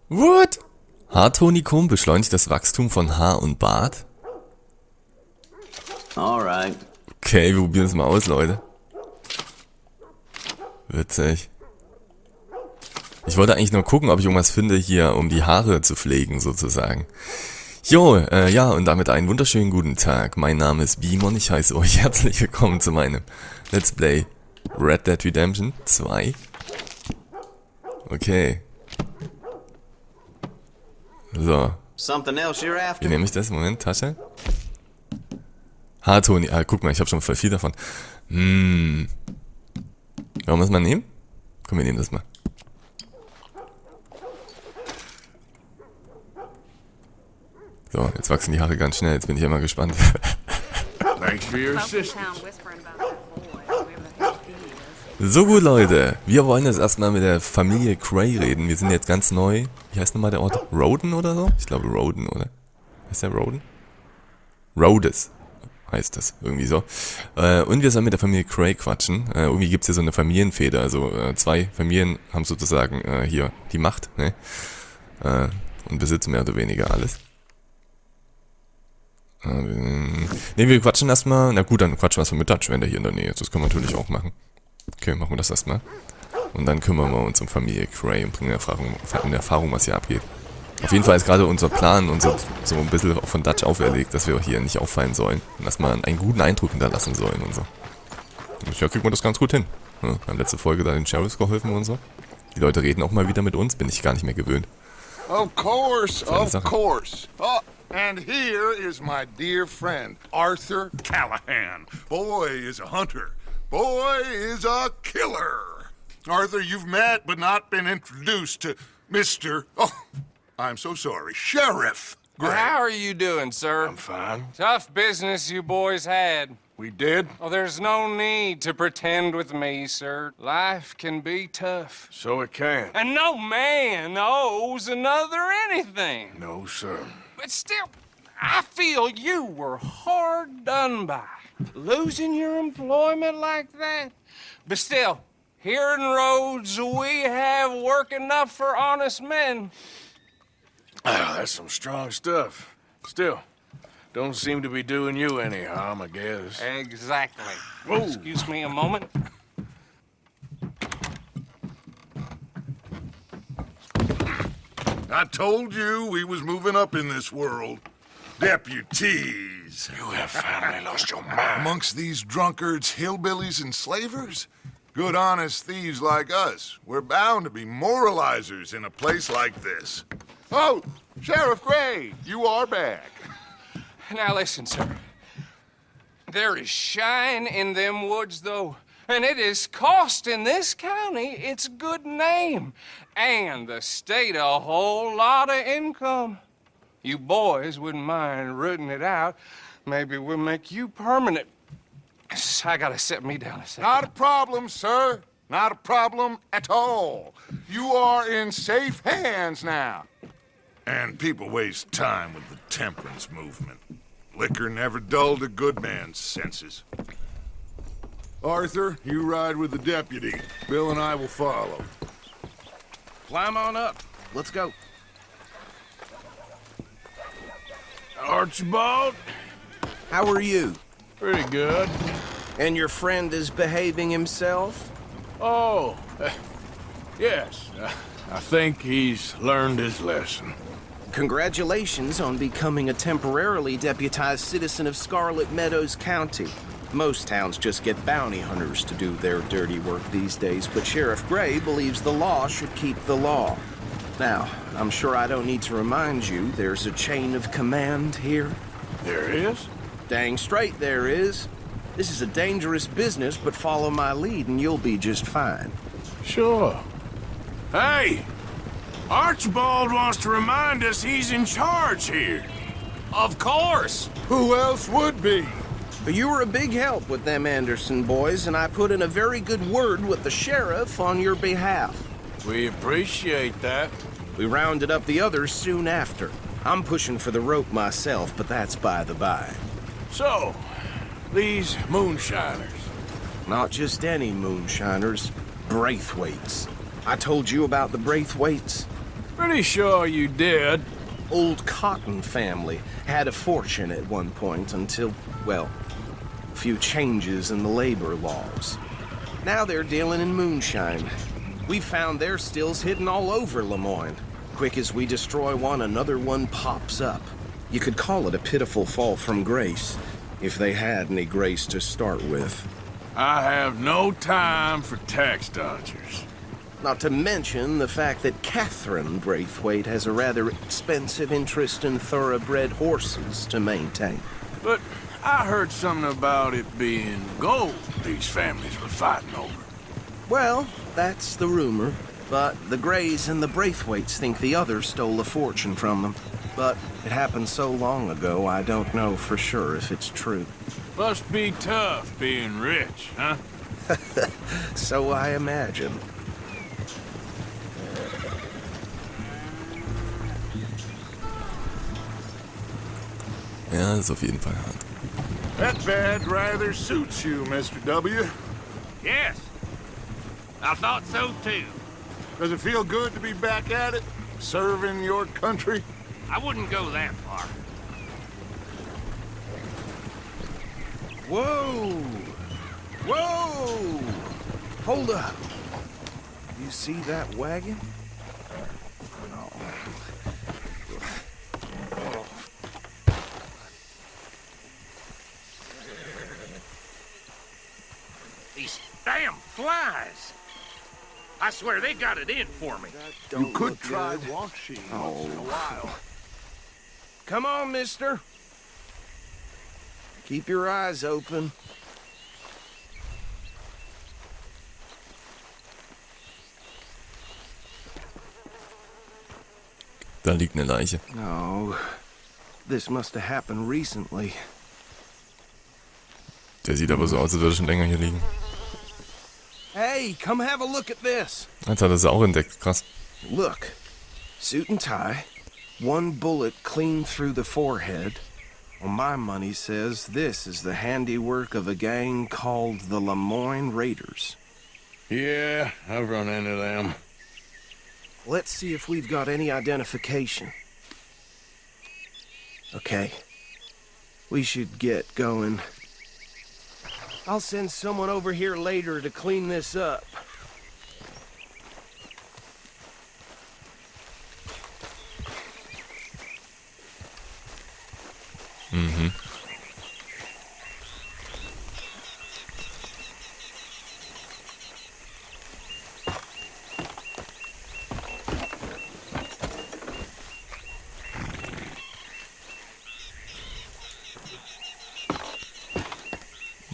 What? Haartonikum beschleunigt das Wachstum von Haar und Bart? Alright. Okay, wir probieren es mal aus, Leute. Witzig. Ich wollte eigentlich nur gucken, ob ich irgendwas finde hier, um die Haare zu pflegen, sozusagen. Jo, ja, und damit einen wunderschönen guten Tag. Mein Name ist Beam und ich heiße euch herzlich willkommen zu meinem Let's Play Red Dead Redemption 2. Okay. So. Something else you're Wie after? nehme ich das? Moment, Tasche. Haartoni. Ah, guck mal, ich habe schon voll viel davon. Wollen wir das mal nehmen? Komm, wir nehmen das mal. So, jetzt wachsen die Haare ganz schnell. Jetzt bin ich ja mal gespannt. Thanks for your assistance. So gut, Leute. Wir wollen jetzt erstmal mit der Familie Gray reden. Wir sind jetzt ganz neu. Wie heißt nochmal der Ort? Roden oder so? Ich glaube Roden, oder? Heißt der Roden? Rhodes heißt das. Irgendwie so. Und wir sollen mit der Familie Gray quatschen. Irgendwie gibt es hier so eine Familienfeder. Also zwei Familien haben sozusagen hier die Macht. Ne? Und besitzen mehr oder weniger alles. Ne, wir quatschen erstmal. Na gut, dann quatschen wir erstmal mit Dutch, wenn der hier in der Nähe ist. Das können wir natürlich auch machen. Okay, machen wir das erstmal. Und dann kümmern wir uns um Familie Gray und bringen in Erfahrung, was hier abgeht. Auf jeden Fall ist gerade unser Plan und so ein bisschen auch von Dutch auferlegt, dass wir hier nicht auffallen sollen. Und dass wir einen guten Eindruck hinterlassen sollen und so. Und ja, kriegt man das ganz gut hin. Ja, wir haben letzte Folge da den Sheriffs geholfen und so. Die Leute reden auch mal wieder mit uns, bin ich gar nicht mehr gewöhnt. Of course, of course. Oh, and here is my dear friend, Arthur Callahan. Boy is a hunter. Boy is a killer. Arthur, you've met but not been introduced to Mr. Oh, I'm so sorry, Sheriff Gray. How are you doing, sir? I'm fine. Tough business you boys had. We did? Oh, there's no need to pretend with me, sir. Life can be tough. So it can. And no man owes another anything. No, sir. But still, I feel you were hard done by. Losing your employment like that. But still, here in Rhodes, we have work enough for honest men. Ah, that's some strong stuff. Still, don't seem to be doing you any harm, I guess. Exactly. Whoa. Excuse me a moment. I told you we was moving up in this world. Deputies. You have finally lost your mind. Amongst these drunkards, hillbillies, and slavers? Good honest thieves like us. We're bound to be moralizers in a place like this. Oh, Sheriff Gray, you are back. Now listen, sir. There is shine in them woods, though, and it is costing this county its good name, and the state a whole lot of income. You boys wouldn't mind rooting it out. Maybe we'll make you permanent. I gotta set me down a second. Not a problem, sir. Not a problem at all. You are in safe hands now. And people waste time with the temperance movement. Liquor never dulled a good man's senses. Arthur, you ride with the deputy. Bill and I will follow. Climb on up. Let's go. Archibald? How are you? Pretty good. And your friend is behaving himself? Oh, yes. I think he's learned his lesson. Congratulations on becoming a temporarily deputized citizen of Scarlet Meadows County. Most towns just get bounty hunters to do their dirty work these days, but Sheriff Gray believes the law should keep the law. Now, I'm sure I don't need to remind you there's a chain of command here. There is? Dang straight there is. This is a dangerous business, but follow my lead and you'll be just fine. Sure. Hey! Archibald wants to remind us he's in charge here. Of course. Who else would be? But you were a big help with them Anderson boys, and I put in a very good word with the sheriff on your behalf. We appreciate that. We rounded up the others soon after. I'm pushing for the rope myself, but that's by the by. So, these moonshiners. Not just any moonshiners, Braithwaites. I told you about the Braithwaites? Pretty sure you did. Old Cotton family had a fortune at one point until, well, a few changes in the labor laws. Now they're dealing in moonshine. We found their stills hidden all over Lemoyne. Quick as we destroy one, another one pops up. You could call it a pitiful fall from grace, if they had any grace to start with. I have no time for tax dodgers. Not to mention the fact that Catherine Braithwaite has a rather expensive interest in thoroughbred horses to maintain. But I heard something about it being gold these families were fighting over. Well, that's the rumor. But the Greys and the Braithwaites think the others stole a fortune from them. But it happened so long ago, I don't know for sure if it's true. Must be tough being rich, huh? So I imagine. Ja, ist auf jeden Fall hart. That bad rather suits you, Mr. W. Yes. I thought so too. Does it feel good to be back at it? Serving your country? I wouldn't go that far. Whoa! Whoa! Hold up. You see that wagon? These damn flies. I swear they got it in for me. You could try washing once in a while. Come on, mister. Keep your eyes open. Da liegt eine Leiche. No. This must have happened recently. Der sieht aber so aus, als würde er schon länger hier liegen. Hey, come have a look at this. Jetzt hat er sie auch entdeckt, krass. Look. Suit and tie. One bullet clean through the forehead. Well, my money says this is the handiwork of a gang called the Lemoyne Raiders. Yeah, I've run into them. Let's see if we've got any identification. Okay. We should get going. I'll send someone over here later to clean this up. Mhm.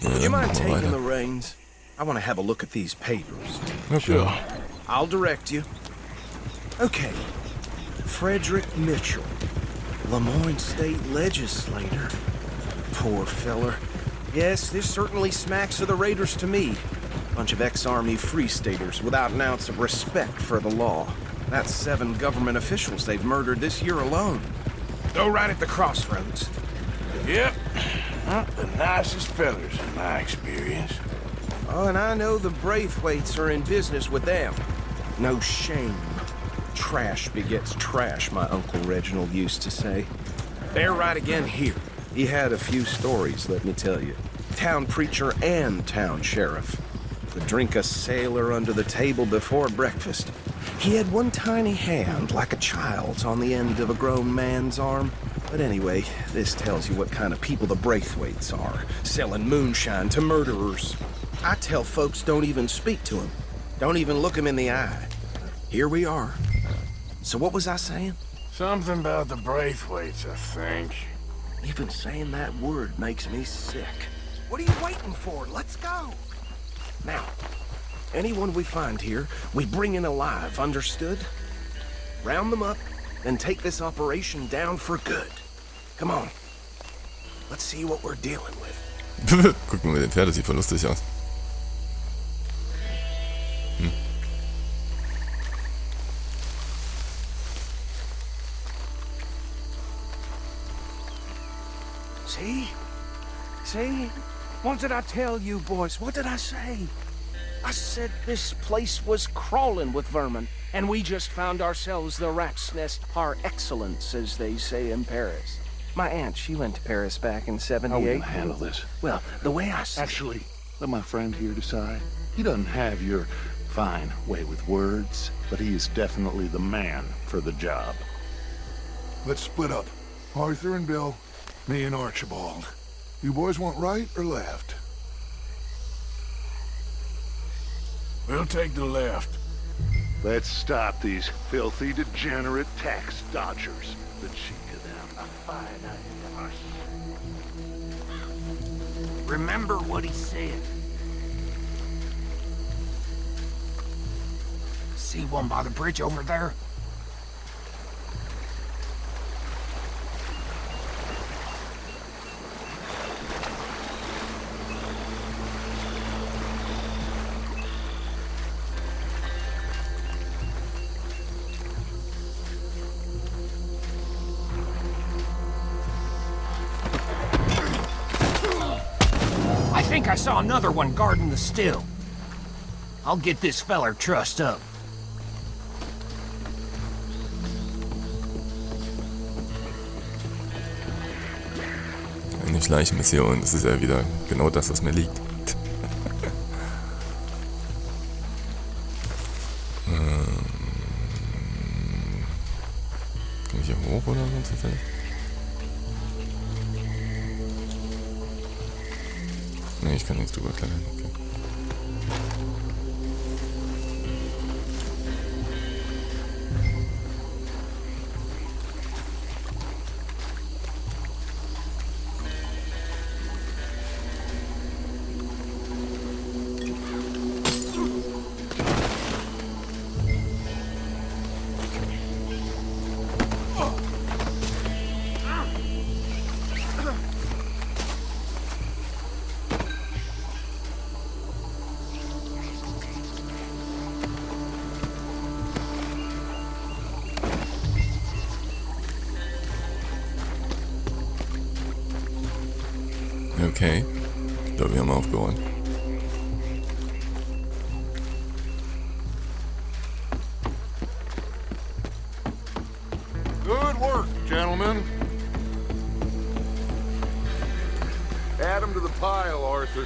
Would you mind taking the reins? I want to have a look at these papers. Okay. I'll direct you. Okay. Frederick Mitchell, Lemoyne State Legislator. Poor feller. Yes, this certainly smacks of the Raiders to me. Bunch of ex-Army Free Staters without an ounce of respect for the law. That's 7 government officials they've murdered this year alone. Go right at the crossroads. Yep. Not the nicest fellers in my experience. Oh, and I know the Braithwaites are in business with them. No shame. Trash begets trash, my Uncle Reginald used to say. They're right again here. He had a few stories, let me tell you. Town preacher and town sheriff. Would drink a sailor under the table before breakfast. He had one tiny hand, like a child's, on the end of a grown man's arm. But anyway, this tells you what kind of people the Braithwaites are, selling moonshine to murderers. I tell folks don't even speak to him. Don't even look him in the eye. Here we are. So what was I saying? Something about the Braithwaites, I think. Even saying that word makes me sick. What are you waiting for? Let's go. Now, anyone we find here, we bring in alive, understood? Round them up, then take this operation down for good. Come on. Let's see what we're dealing with. Guck mal mit dem Pferd, das sieht voll lustig aus. See? See? What did I tell you, boys? What did I say? I said this place was crawling with vermin. And we just found ourselves the rat's nest par excellence, as they say in Paris. My aunt, she went to Paris back in '78. How are we gonna handle this? Well, the way I see Actually, let my friend here decide. He doesn't have your fine way with words, but he is definitely the man for the job. Let's split up. Arthur and Bill, me and Archibald. You boys want right or left? We'll take the left. Let's stop these filthy, degenerate tax dodgers. The cheek of them, a finite us. Remember what he said. See one by the bridge over there? I think I saw another one guarding the still. I'll get this feller trussed up. Eine Schleichmission, das ist ja wieder genau das, was mir liegt. Kann ich hier hoch oder so zufällig? Ne, ich kann nichts drüber klettern, okay. Okay, ich glaube, wir haben aufgeräumt. Good work, gentlemen. Add them to the pile, Arthur.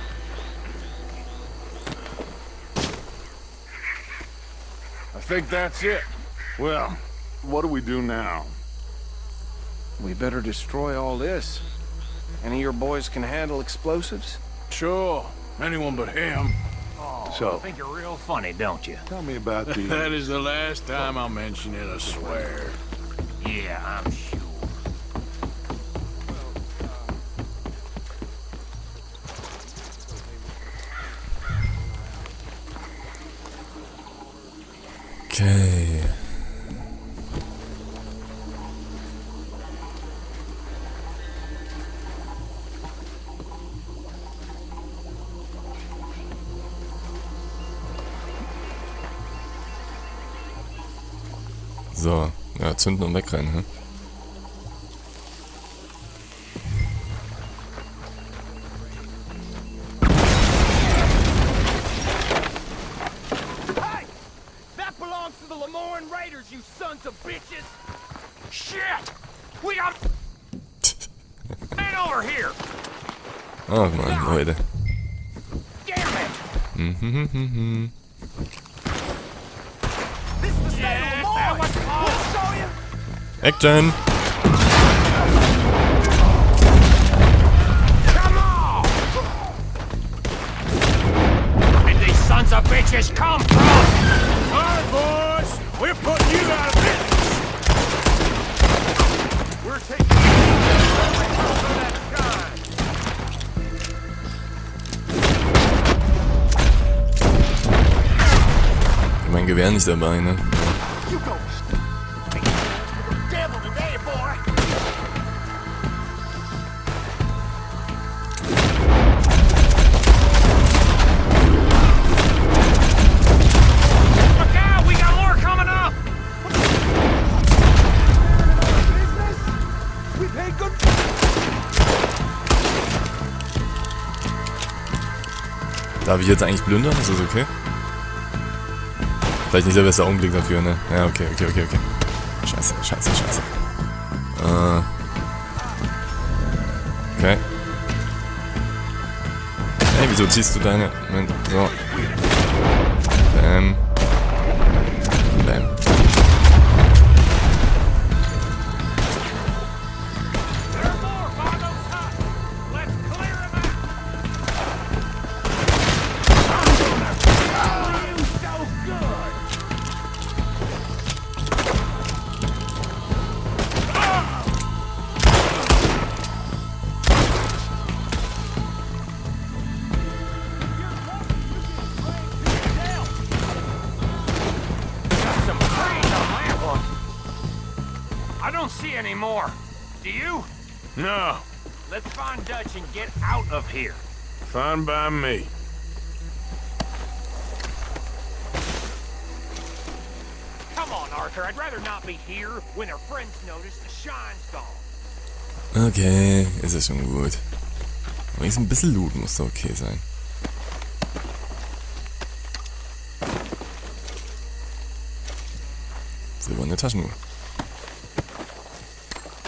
I think that's it. Well, what do we do now? we better destroy all this. Any of your boys can handle explosives? Sure. Anyone but him. Oh, So- I think you're real funny, don't you? Tell me about the... That is the last time I'll mention it, I swear. Yeah, I'm sure. Okay. So, ja, zünden und wegrennen, hä? Hey! That belongs to the Lemoran Raiders, you sons of bitches! Shit! We got... Man over here! Oh Mann, Leute. Damn it! Mhm. This is the state of Lemoran! We'll show you! Action! Come on! Where did these sons of bitches come from? All right, boys. We're putting you out of business. We're taking every house of that kind. Mein Gewehr nicht dabei, ne? You go. Devil today, boy. Look out, we got more coming up. We paid good. Darf ich jetzt eigentlich plündern? Ist das okay? Vielleicht nicht der beste Augenblick dafür, ne? Ja, okay. Scheiße. Okay. Hey, wieso ziehst du deine... Moment, so. Bam. I don't see any more. Do you? No, Let's find Dutch and get out of here. fine by me. Come on, Arthur. I'd rather not be here when our friends notice the shine's gone. Okay, ist ja schon gut. Aber jetzt ein bisschen looten muss doch okay sein. Silberne Taschenuhr.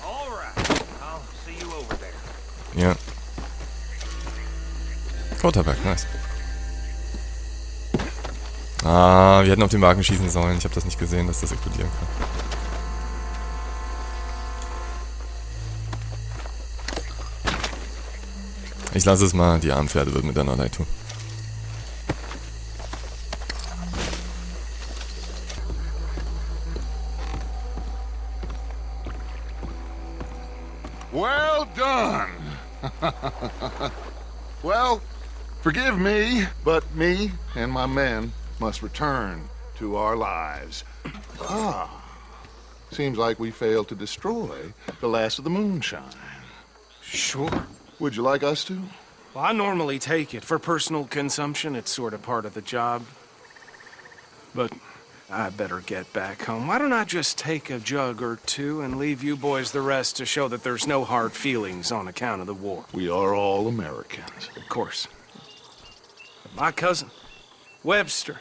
All right. I'll see you over there. Ja. Quarterback, nice. Ah, wir hätten auf den Wagen schießen sollen. Ich habe das nicht gesehen, dass das explodieren kann. Ich lasse es mal, die armen Pferde würden mir dann auch leid tun. Well done. Well, forgive me, but me and my men must return to our lives. Seems like we failed to destroy the last of the moonshine. Sure. Would you like us to? Well, I normally take it. For personal consumption, it's sort of part of the job. But I better get back home. Why don't I just take a jug or two and leave you boys the rest to show that there's no hard feelings on account of the war? We are all Americans. Of course. But my cousin, Webster,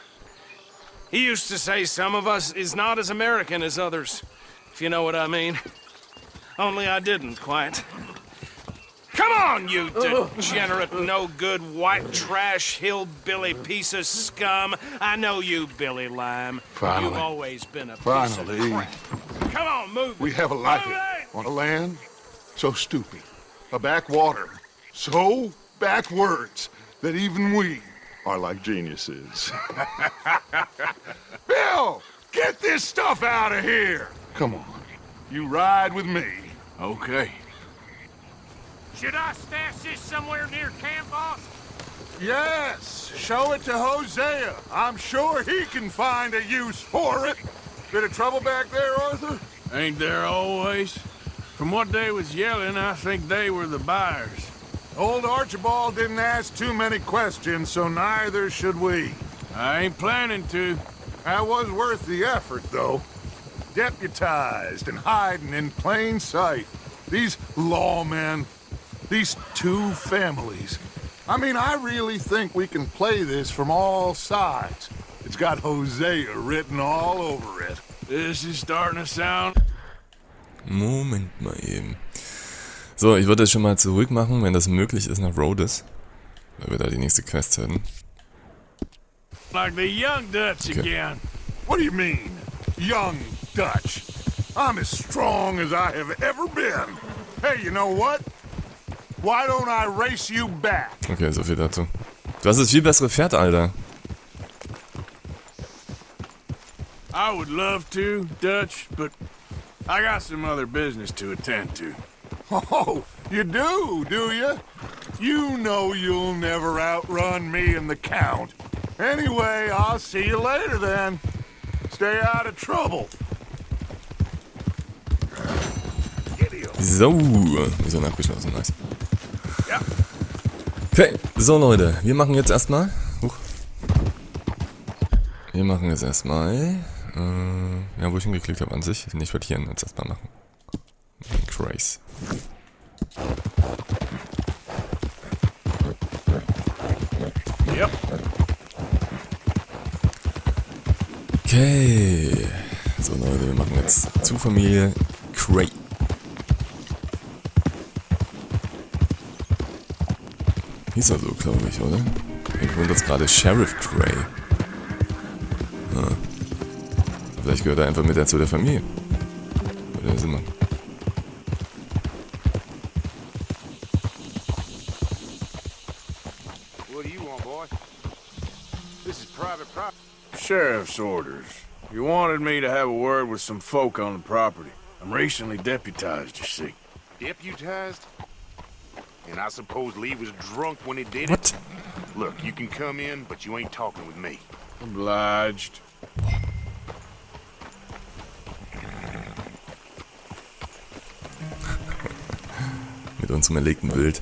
he used to say some of us is not as American as others, if you know what I mean. Only I didn't quite. Come on, you degenerate, no-good, white trash, hillbilly piece of scum. I know you, Billy Lime. Finally. You've always been a piece Finally. of crap. Come on, move We it. have a life Move it! on a land so stupid, a backwater so backwards that even we are like geniuses. Bill, get this stuff out of here. Come on, you ride with me. Okay. Should I stash this somewhere near camp, boss? Yes, show it to Hosea. I'm sure he can find a use for it. Bit of trouble back there, Arthur? Ain't there always? From what they was yelling, I think they were the buyers. Old Archibald didn't ask too many questions, so neither should we. I ain't planning to. That was worth the effort, though. Deputized and hiding in plain sight. These lawmen, these two families. I mean, I really think we can play this from all sides. It's got Hosea written all over it. This is starting to sound... Moment mal eben. So, ich würde das schon mal zurück machen, wenn das möglich ist, nach Rhodes. Weil wir da die nächste Quest hätten. like the young Dutch Okay. again. What do you mean, young Dutch? I'm as strong as I have ever been. Hey, you know what? Why don't I race you back? Okay, so viel dazu. Du hast das viel bessere Pferd, Alter. I would love to, Dutch, but I got some other business to attend to. Oh, you do you? You know you'll never outrun me and the Count. Anyway, I'll see you later then. Stay out of trouble. So, Mission abgeschlossen, nice. Okay, so Leute, wir machen jetzt erstmal. Wir machen jetzt erstmal. Ja, wo ich hingeklickt habe an sich. Ich werde hier jetzt erstmal machen. Craze. Yep. Okay. So Leute, wir machen jetzt zu Familie Cray. Hieß er so, glaube ich, oder? Ich wundere jetzt gerade Sheriff Cray. Vielleicht gehört er einfach mit zu der Familie. Oder sind wir? What do you want, boy? This is private property. Sheriff's orders. You wanted me to have a word with some folk on the property. I'm recently deputized, you see. Deputized? And I suppose Lee was drunk when he did What? it? Look, you can come in, but you ain't talking with me. Obliged. Mit unserem erlegten Wild.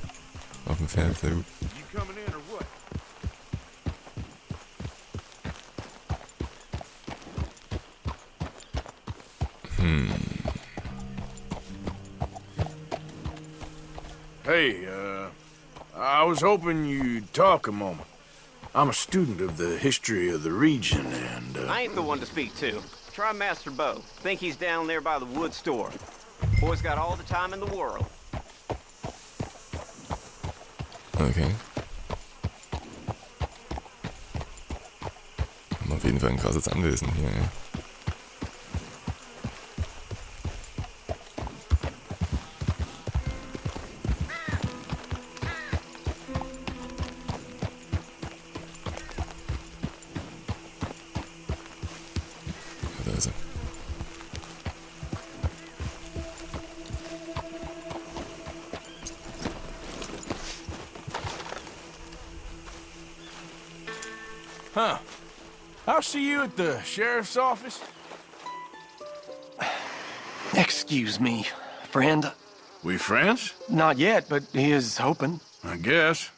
Auf dem Pferd, sehr gut. You coming in or what? Hey, I was hoping you'd talk a moment. I'm a student of the history of the region, and, I ain't the one to speak to. Try Master Bo. Think he's down there by the wood store. Boy's got all the time in the world. Okay. Haben auf jeden Fall ein krasses Anwesen hier, ey. Da ist er. huh. I'll see you at the sheriff's office. Excuse me, friend. We friends? Not yet, but he is hoping. I guess.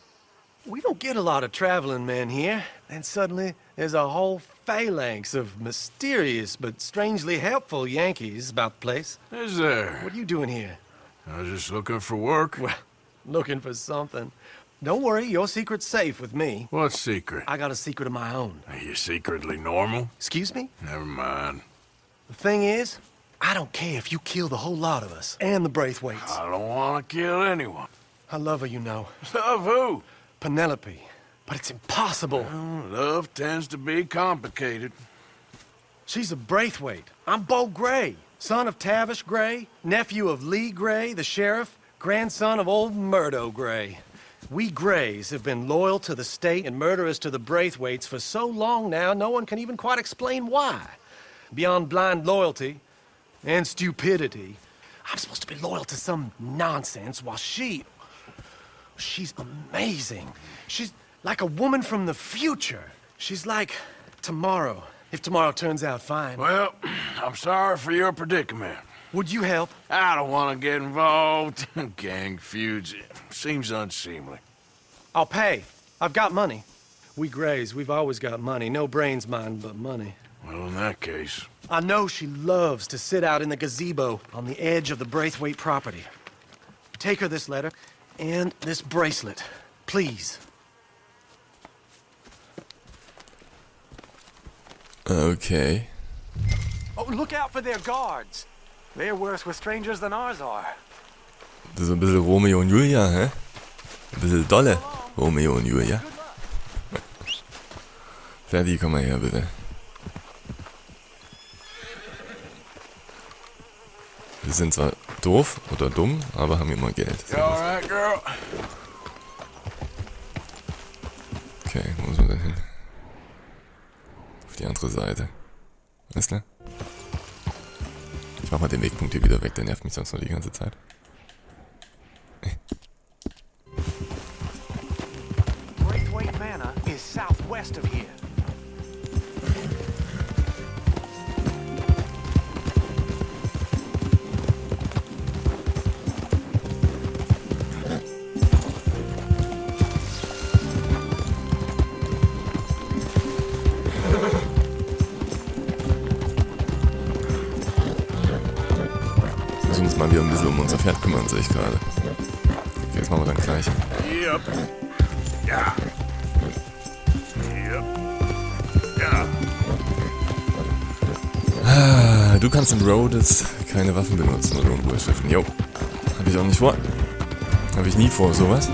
We don't get a lot of traveling men here. And suddenly, there's a whole phalanx of mysterious but strangely helpful Yankees about the place. Is there? What are you doing here? I was just looking for work. Well, looking for something. Don't worry, your secret's safe with me. What secret? I got a secret of my own. Are you secretly normal? Excuse me? Never mind. The thing is, I don't care if you kill the whole lot of us and the Braithwaites. I don't want to kill anyone. I love her, you know. Love who? Penelope. But it's impossible. Well, love tends to be complicated. She's a Braithwaite. I'm Bo Gray, son of Tavish Gray, nephew of Lee Gray, the sheriff, grandson of old Murdo Gray. We Grays have been loyal to the state and murderous to the Braithwaites for so long now, no one can even quite explain why. Beyond blind loyalty and stupidity, I'm supposed to be loyal to some nonsense while she's amazing. She's like a woman from the future. She's like tomorrow, if tomorrow turns out fine. Well, I'm sorry for your predicament. Would you help? I don't want to get involved in gang feuds. It seems unseemly. I'll pay. I've got money. We Grays, we've always got money. No brains, mind, but money. Well, in that case... I know she loves to sit out in the gazebo on the edge of the Braithwaite property. Take her this letter and this bracelet, please. Okay. Oh, look out for their guards. They're worse with strangers than ours are. Das ist ein bisschen Romeo und Julia, hä? Ein bisschen dolle Romeo und Julia. Ferdi, komm mal her, bitte. Wir sind zwar doof oder dumm, aber haben immer Geld. You all right, girl? Okay, wo müssen wir denn hin? Auf die andere Seite. Weißt du? Ich mach mal den Wegpunkt hier wieder weg, der nervt mich sonst noch die ganze Zeit. Braithwaite Manor is southwest of here. Müssen uns mal wieder ein bisschen um unser Pferd kümmern, sehe ich gerade. Okay, das machen wir dann gleich. Yep. Yeah. Yep. Yeah. Du kannst in Rhodes keine Waffen benutzen oder Unruheschriften. Jo. Habe ich auch nicht vor. Habe ich nie vor, sowas.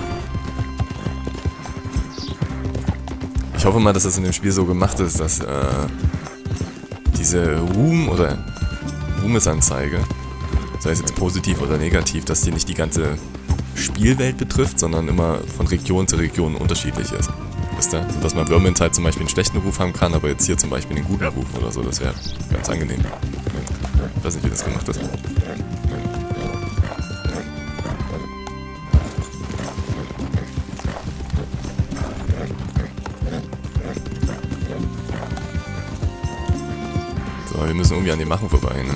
Ich hoffe mal, dass das in dem Spiel so gemacht ist, dass diese Ruhmesanzeige, sei es jetzt positiv oder negativ, dass die nicht die ganze Spielwelt betrifft, sondern immer von Region zu Region unterschiedlich ist. Wisst ihr? Dass man Vermintide zum Beispiel einen schlechten Ruf haben kann, aber jetzt hier zum Beispiel einen guten Ruf oder so, das wäre ganz angenehm. Ich weiß nicht, wie das gemacht ist. So, wir müssen irgendwie an den Machen vorbei, ne?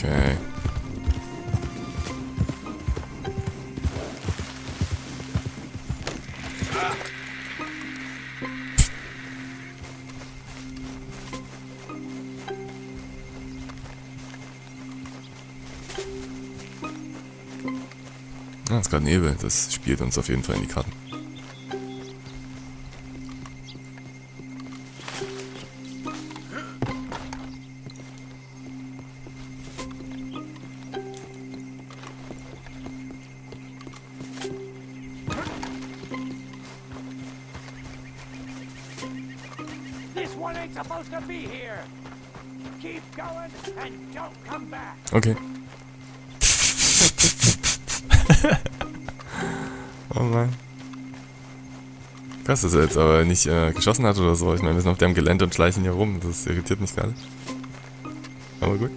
Okay. Ah, es ist gerade Nebel, das spielt uns auf jeden Fall in die Karten. This one ain't supposed to be here. Keep going and don't come back. Okay. Oh Mann. Krass, dass er jetzt aber nicht geschossen hat oder so. Ich meine, wir sind auf dem Gelände und schleichen hier rum. Das irritiert mich gerade. Aber gut.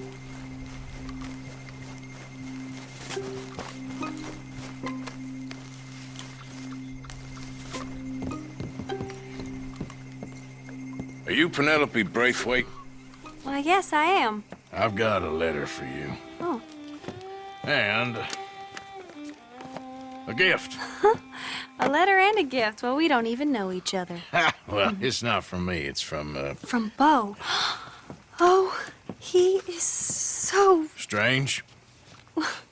Are you Penelope Braithwaite? Why, yes, I am. I've got a letter for you. Oh. And a gift. A letter and a gift. Well, we don't even know each other. Well, it's not from me. It's from, From Bo. Oh, he is so... Strange.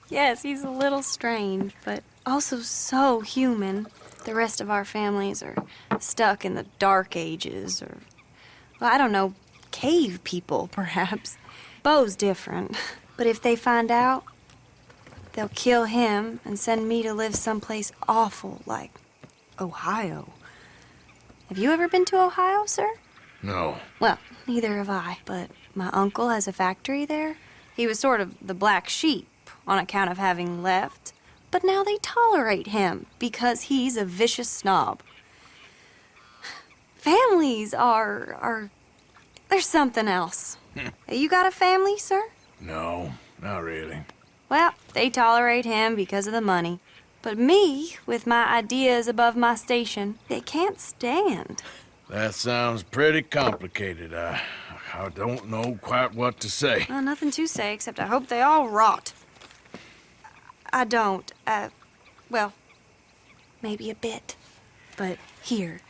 Yes, he's a little strange, but also so human. The rest of our families are stuck in the Dark Ages, or... Well, I don't know, cave people, perhaps. Bo's different. But if they find out, they'll kill him and send me to live someplace awful like Ohio. Have you ever been to Ohio, sir? No. Well, neither have I, but my uncle has a factory there. He was sort of the black sheep on account of having left, but now they tolerate him because he's a vicious snob. Families are there's something else. You got a family, sir? No, not really. Well, they tolerate him because of the money. But me, with my ideas above my station, they can't stand. That sounds pretty complicated. I don't know quite what to say. Well, nothing to say, except I hope they all rot. I don't. Well, maybe a bit. But here,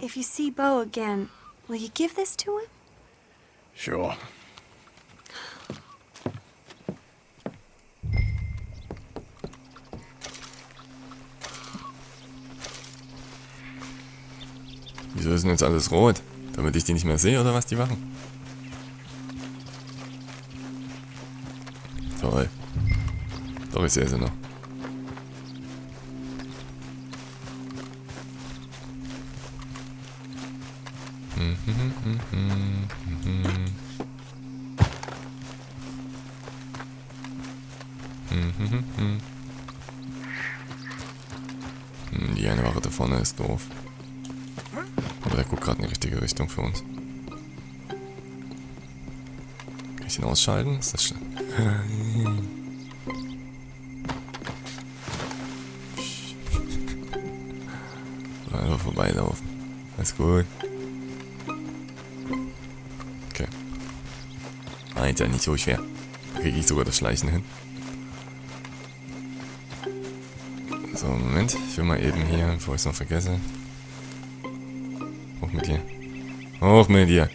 if you see Bo again, will you give this to him? Sure. Wieso ist denn jetzt alles rot? Damit ich die nicht mehr sehe oder was die machen? Toll. Doch, ich sehe sie noch. Die eine Wache da vorne ist doof. Aber der guckt gerade in die richtige Richtung für uns. Kann ich ihn ausschalten? Ist das schön? Einfach vorbeilaufen. Alles gut. Okay. Alter, nicht so schwer. Da kriege ich sogar das Schleichen hin. So, Moment. Ich will mal eben hier, bevor ich es noch vergesse. Hoch mit dir. Hoch mit dir.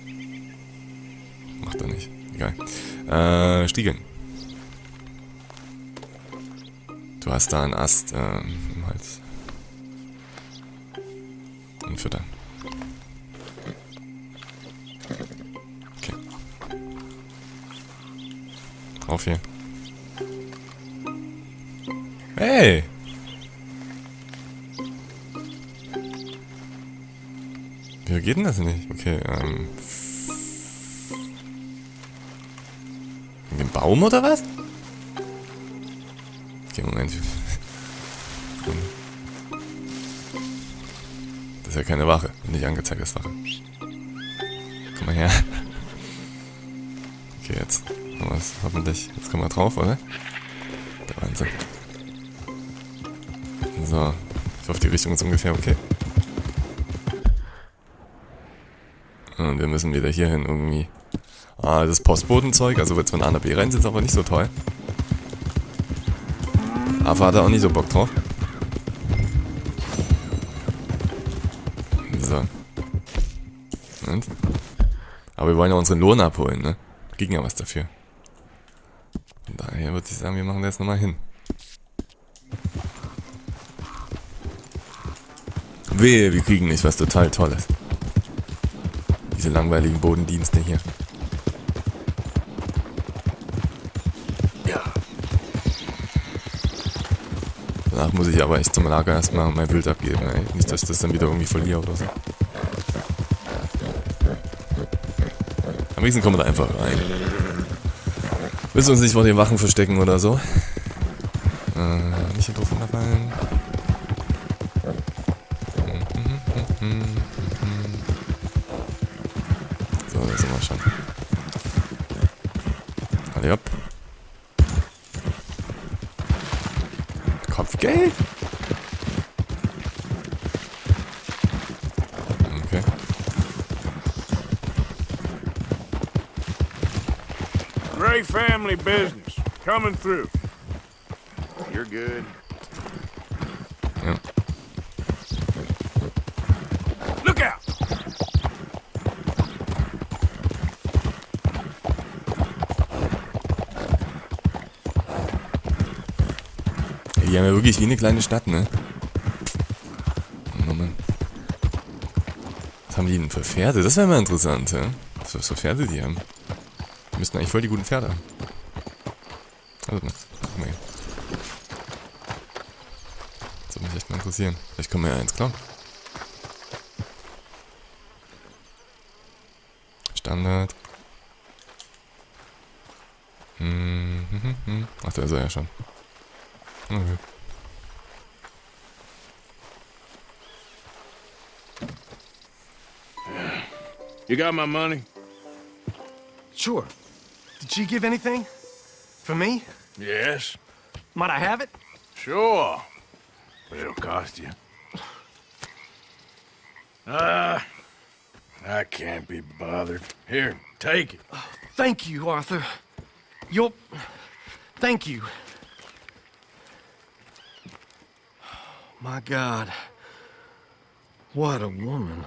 Macht er nicht. Egal. Stiegeln. Du hast da einen Ast im Hals. Und füttern. Okay. Drauf hier. Hey! Wie geht denn das nicht? Okay, in dem Baum oder was? Okay, Moment. Das ist ja keine Wache. Nicht angezeigt als Wache. Komm mal her. Okay, jetzt. Hoffentlich. Jetzt kommen wir drauf, oder? Der Wahnsinn. So. Ich hoffe, die Richtung ist ungefähr okay. Und wir müssen wieder hierhin irgendwie. Ah, das Postbotenzeug, also jetzt von A nach B rein, ist aber nicht so toll. Aber hat er auch nicht so Bock drauf. So. Und? Aber wir wollen ja unseren Lohn abholen, ne? Kriegen ja was dafür. Von daher würde ich sagen, wir machen das nochmal hin. Wehe, wir kriegen nicht was total Tolles. Diese langweiligen Bodendienste hier. Danach muss ich aber echt zum Lager erstmal mein Wild abgeben, ey. Nicht, dass ich das dann wieder irgendwie verliere oder so. Am nächsten kommen wir da einfach rein. Willst du uns nicht vor den Wachen verstecken oder so? Nicht drauf runterfallen. So, da sind wir schon. Alle ab. Kopfgeld? Okay. Great family business. Coming through. You're good. Ja. Look out! Die haben ja wirklich wie eine kleine Stadt, ne? Oh Mann. Was haben die denn für Pferde? Das wäre mal interessant, ja? Was für Pferde die haben. Die müssten eigentlich voll die guten Pferde haben. Also, guck mal hier. Das würde mich echt mal interessieren. Vielleicht können wir ja eins klauen. Standard. Ach, da ist er ja schon. Okay. You got my money? Sure. Did she give anything? For me? Yes. Might I have it? Sure. But it'll cost you. I can't be bothered. Here, take it. Thank you, Arthur. Thank you. My God. What a woman.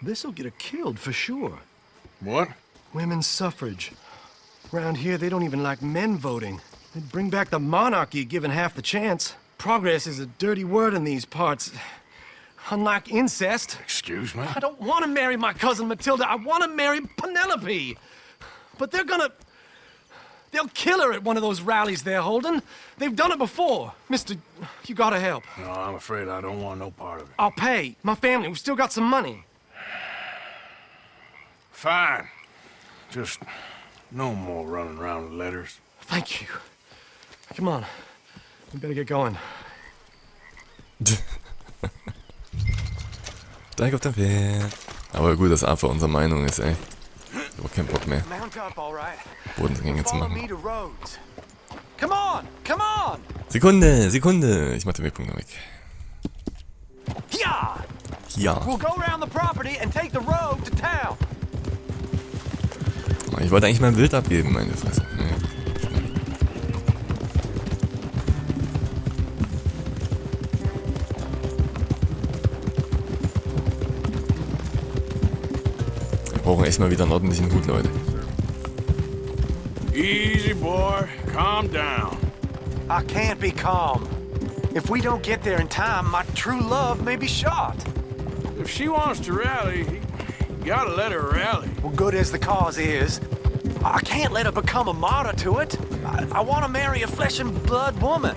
This'll get her killed for sure. What? Women's suffrage. Around here, they don't even like men voting. They'd bring back the monarchy given half the chance. Progress is a dirty word in these parts. Unlike incest. Excuse me? I don't want to marry my cousin Matilda. I want to marry Penelope. But they'll kill her at one of those rallies they're holding. They've done it before. Mister, you gotta help. No, I'm afraid I don't want no part of it. I'll pay. My family, we've still got some money. Fine. Just no more running around with letters. Thank you. Come on. We better get going. Steig auf der Pferd. Aber gut, dass Arthur unserer Meinung ist, ey. Ich hab keinen Bock mehr, Bodengänge zu machen. Come on! Come on! Sekunde! Ich mach den Wegpunkt noch weg. Ja! Ja. We'll go around the property and take the road to town. Ich wollte eigentlich mein Wild abgeben, meine Fresse. Naja. Wir brauchen brauchen echt mal wieder einen ordentlichen Hut, Leute. Easy, boy. Calm down. I can't be calm. If we don't get there in time, my true love may be shot. If she wants to rally, you gotta let her rally. Well, good as the cause is, I can't let her become a martyr to it. I want to marry a flesh and blood woman,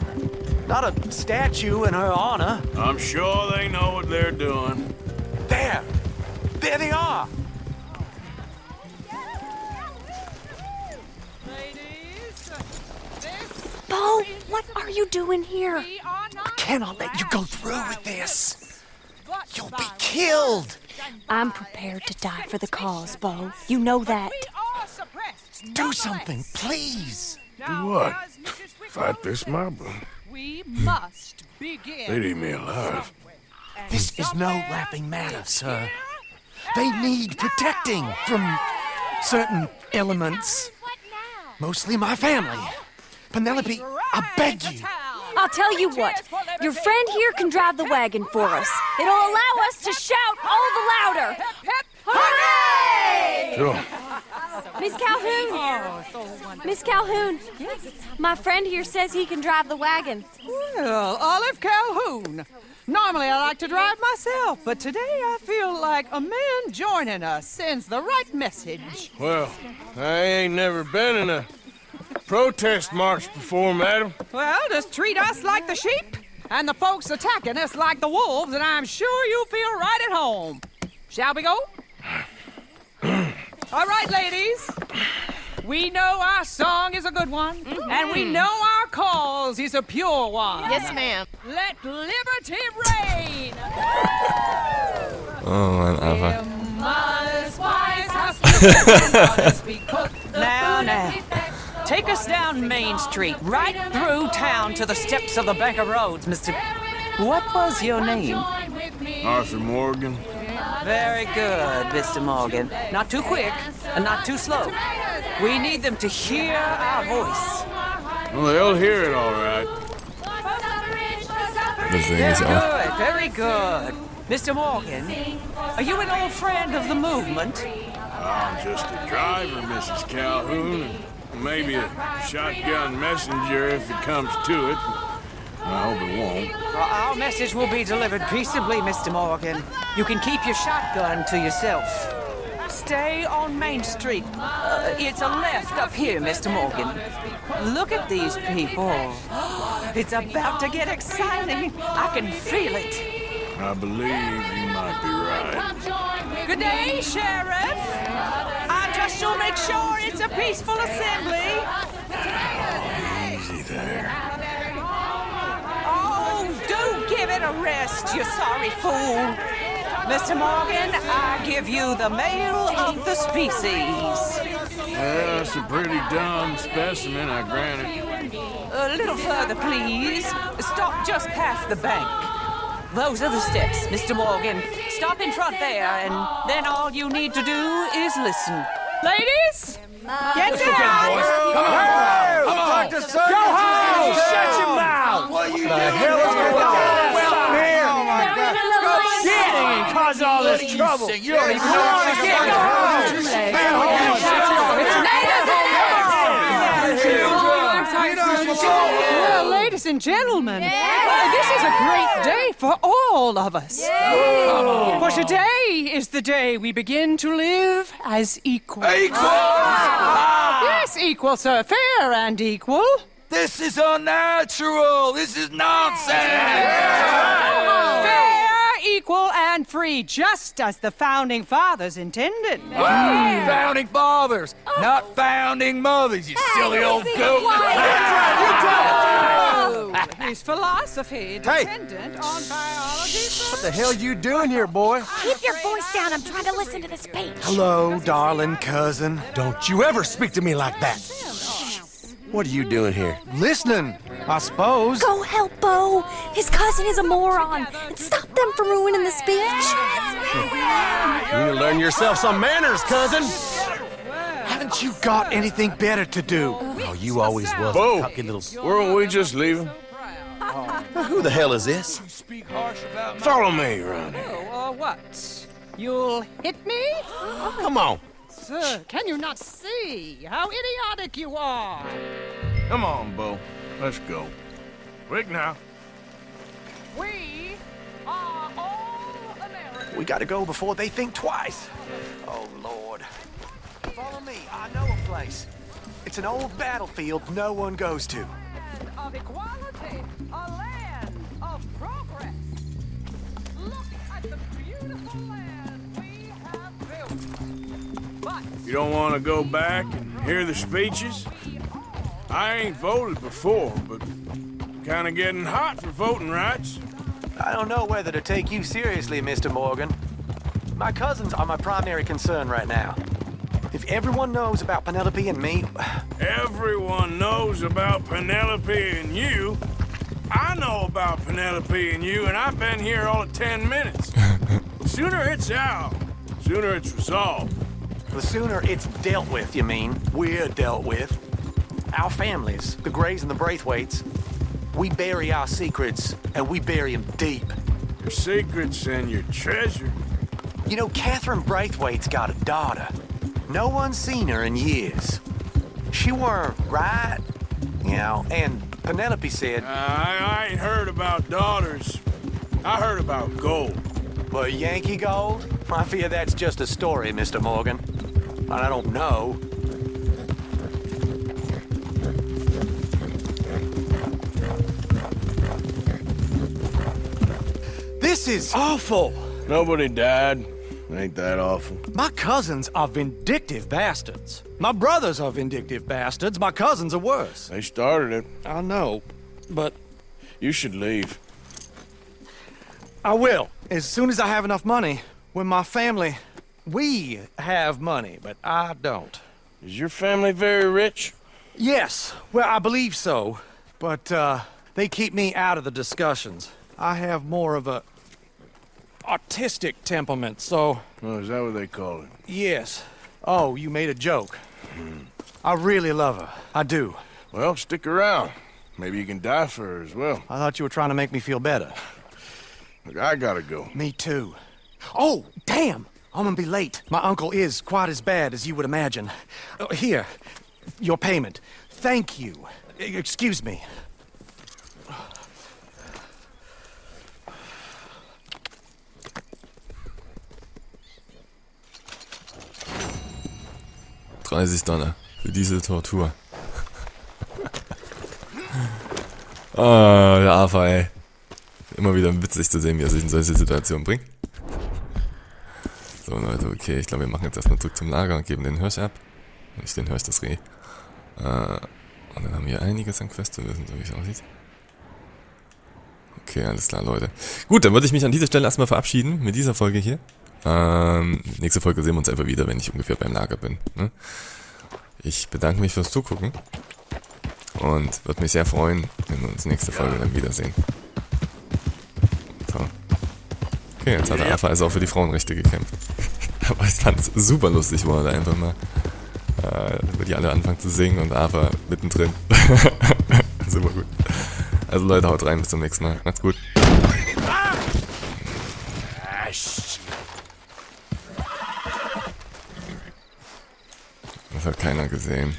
not a statue in her honor. I'm sure they know what they're doing. There they are. Bo, what are you doing here? I cannot let you go through with this. You'll be killed. I'm prepared to die for the cause, Bo. You know that. Do something, please. Do what? Fight this mob? We must begin. They'd eat me alive. This is no laughing matter, sir. They need protecting from certain elements. Mostly my family. Penelope, I beg you. I'll tell you what. Your friend here can drive the wagon for us. It'll allow us to shout all the louder. Hooray! Sure. Miss Calhoun! Miss Calhoun! My friend here says he can drive the wagon. Well, Olive Calhoun. Normally I like to drive myself, but today I feel like a man joining us sends the right message. Well, I ain't never been in a protest march before, madam. Well, just treat us like the sheep, and the folks attacking us like the wolves, and I'm sure you'll feel right at home. Shall we go? All right, ladies. We know our song is a good one, and we know our cause is a pure one. Yes, ma'am. Let liberty reign. Oh Mann, Alter. Now. Take us down Main Street, right through town to the steps of the Bank of Rhodes, Mr. What was your name? Arthur Morgan. Very good, Mr. Morgan. Not too quick and not too slow. We need them to hear our voice. Well, they'll hear it all right. Very good. Mr. Morgan, are you an old friend of the movement? I'm just a driver, Mrs. Calhoun, and maybe a shotgun messenger if it comes to it. I hope it won't. Well, our message will be delivered peaceably, Mr. Morgan. You can keep your shotgun to yourself. Stay on Main Street. It's a left up here, Mr. Morgan. Look at these people. It's about to get exciting. I can feel it. I believe you might be right. Good day, Sheriff. I trust you'll make sure it's a peaceful assembly. Easy there. Oh, do give it a rest, you sorry fool. Mr. Morgan, I give you the male of the species. That's a pretty dumb specimen, I grant it. A little further, please. Stop just past the bank. Those are the steps, Mr. Morgan. Stop in front there, and then all you need to do is listen. Ladies, get down! Come on! Go home! Shut your mouth! What are you doing? The hell is going on here? Oh my God! Shit! And cause all this trouble. You don't even know what you're getting. Well, ladies and gentlemen, this is a great day for all of us. For today is the day we begin to live as equals. Equal? Yes, equal, sir. Fair and equal. This is unnatural. This is nonsense. Fair, equal, and free, just as the Founding Fathers intended. Founding Fathers, not founding mothers, you silly old goat. His philosophy dependent on biology. What the hell you doing here, boy? Keep your voice down. I'm trying to listen to the speech. Hello, darling cousin. Don't you ever speak to me like that. What are you doing here? Listening, I suppose. Go help Bo. His cousin is a moron. And stop them from ruining the speech. You need to learn yourself some manners, cousin. Haven't you got anything better to do? Oh, you always was Bo, a cocky little... weren't we just leaving? Who the hell is this? Follow me around here. What? You'll hit me? Come on. sir, can you not see how idiotic you are? Come on, Bo. Let's go. Quick now. We are all Americans. We gotta go before they think twice. Oh, Lord. Follow me. I know a place. It's an old battlefield no one goes to. Land of equality, a land of progress. Look at the beautiful land we have built. But You don't want to go back and hear the speeches? I ain't voted before, but kind of getting hot for voting rights. I don't know whether to take you seriously, Mr. Morgan. My cousins are my primary concern right now. If everyone knows about Penelope and me... Everyone knows about Penelope and you. I know about Penelope and you, and I've been here all of 10 minutes. Sooner it's out, sooner it's resolved. The sooner it's dealt with, you mean? We're dealt with. Our families, the Grays and the Braithwaites, we bury our secrets, and we bury them deep. Your secrets and your treasure. You know, Catherine Braithwaite's got a daughter. No one's seen her in years. She weren't right, you know, and Penelope said... I ain't heard about daughters. I heard about gold. But Yankee gold? I fear that's just a story, Mr. Morgan. And I don't know. This is awful. Nobody died. Ain't that awful? My cousins are vindictive bastards. My brothers are vindictive bastards. My cousins are worse. They started it. I know, but... You should leave. I will, as soon as I have enough money. When my family... We have money, but I don't. Is your family very rich? Yes, well, I believe so. But, they keep me out of the discussions. I have more of a... artistic temperament, so... Oh, is that what they call it? Yes. Oh, you made a joke. I really love her. I do. Well, stick around. Maybe you can die for her as well. I thought you were trying to make me feel better. Look, I gotta go. Me too. Oh, damn! I'm gonna be late. My uncle is quite as bad as you would imagine. Here, your payment. Thank you. Excuse me. $30 für diese Tortur. Ah, der AFA, ey. Immer wieder witzig zu sehen, wie er sich in solche Situationen bringt. So, Leute, okay, ich glaube, wir machen jetzt erstmal zurück zum Lager und geben den Hirsch ab. Nicht den Hirsch, das Reh. Und dann haben wir einiges an Quests zu lösen, so wie es aussieht. Okay, alles klar, Leute. Gut, dann würde ich mich an dieser Stelle erstmal verabschieden mit dieser Folge hier. Nächste Folge sehen wir uns einfach wieder, wenn ich ungefähr beim Lager bin. Ne? Ich bedanke mich fürs Zugucken und würde mich sehr freuen, wenn wir uns nächste Folge dann wiedersehen. So. Okay, jetzt hat der AFA also auch für die Frauenrechte gekämpft. Aber ich fand es super lustig, wo er da einfach mal wo die alle anfangen zu singen und AFA mittendrin. Super gut. Also Leute, haut rein, bis zum nächsten Mal. Macht's gut. Das hat keiner gesehen.